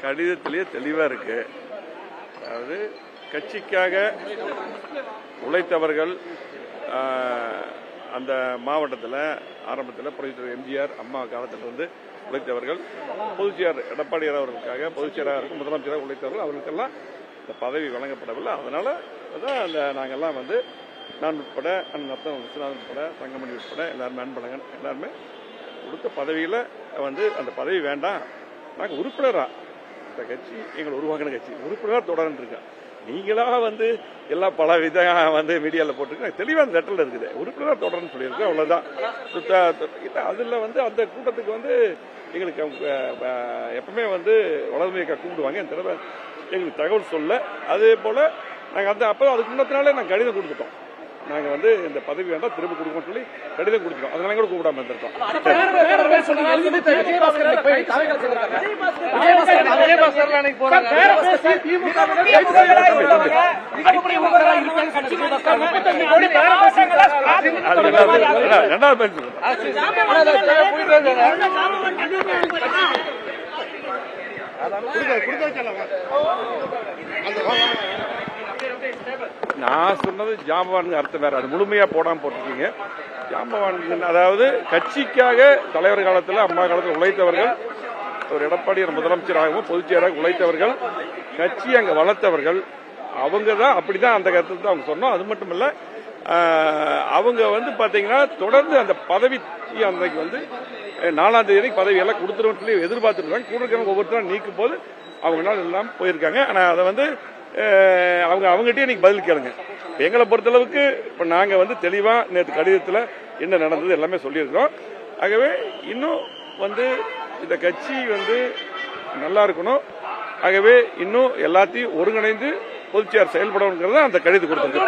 கடிதத்திலேயே தெளிவா இருக்கு. அதாவது கட்சிக்காக உழைத்தவர்கள் அந்த மாவட்டத்தில் ஆரம்பத்தில் புரட்சித்தலைவர் எம்ஜிஆர் அம்மா காலத்திலிருந்து உழைத்தவர்கள், பொதுச்செயலாளர் எடப்பாடியார் அவர்களுக்காக பொதுச்செயலாளருக்கு முதலமைச்சராக உழைத்தவர்கள், அவர்களுக்கெல்லாம் இந்த பதவி வழங்கப்படவில்லை. அதனால தான் அந்த நாங்கள்லாம் நான் உட்பட நத்தம் விஸ்வநாதன் உட்பட தங்கமணி உட்பட எல்லாருமே அன்பழகன் எல்லாருமே கொடுத்த பதவியில் அந்த பதவி வேண்டாம், நாங்கள் உறுப்பினரா இந்த கட்சி எங்களை உருவாக்கின கட்சி உறுப்பினராக தொடர்ந்து இருக்கேன். நீங்களா எல்லாம் பல விதம் மீடியாவில் போட்டிருக்கேன். தெளிவாக அந்த லெட்டரில் இருக்குது, உறுப்பினராக தொடர்ந்து சொல்லியிருக்கேன். அவ்வளோதான். அதில் அந்த கூட்டத்துக்கு எங்களுக்கு எப்பவுமே வளர்மை கூப்பிடுவாங்க. இந்த தடவை எங்களுக்கு தகவல் சொல்ல, அதே போல் நாங்கள் அப்போ அதுக்கு முன்னத்தினாலே நாங்கள் கடிதம் கொடுத்துட்டோம். நாங்கள் இந்த பதவி வேண்டாம் திரும்ப கொடுக்கணும்னு சொல்லி கடிதம் கொடுத்துட்டோம். அதனால கூட கூப்பிடாம இருந்திருக்கோம். நான் சொன்னது ஜாம்பவான் அர்த்தம் வேற, அது முழுமையா போடாம போட்டிருக்கீங்க. ஜாம்பவான் அதாவது கட்சிக்காக தலைவர் காலத்தில் அம்மா காலத்தில் உழைத்தவர்கள், ஒரு எடப்பாடியார் முதலமைச்சராகவும் பொதுச்செயலாளராக உழைத்தவர்கள், கட்சி அங்க வளர்த்தவர்கள், அவங்க தான் அப்படிதான் அந்த கருத்து தான் அவங்க சொன்னோம். அது மட்டும் இல்ல, அவங்க பாத்தீங்கன்னா தொடர்ந்து அந்த பதவி அன்னைக்கு 4ஆம் தேதி பதவி எல்லாம் கொடுத்துருவோம் சொல்லி எதிர்பார்த்துட்டு இருக்காங்க. கூட இருக்கிறவங்க ஒவ்வொருத்தரும் நீக்கும் போது அவங்களால எல்லாம் போயிருக்காங்க. ஆனா அதை அவங்ககிட்டயே நீங்க பதில் கேளுங்க. எங்களை பொறுத்தளவுக்கு இப்ப நாங்க தெளிவா நேற்று கடிதத்தில் என்ன நடந்தது எல்லாமே சொல்லியிருக்கிறோம். ஆகவே இன்னும் இந்த கட்சி நல்லா இருக்கணும். ஆகவே இன்னும் எல்லாத்தையும் ஒருங்கிணைந்து பொதுச்செயலாளர் செயல்படணுங்கிறத அந்த கடிதம் கொடுத்திருக்கு.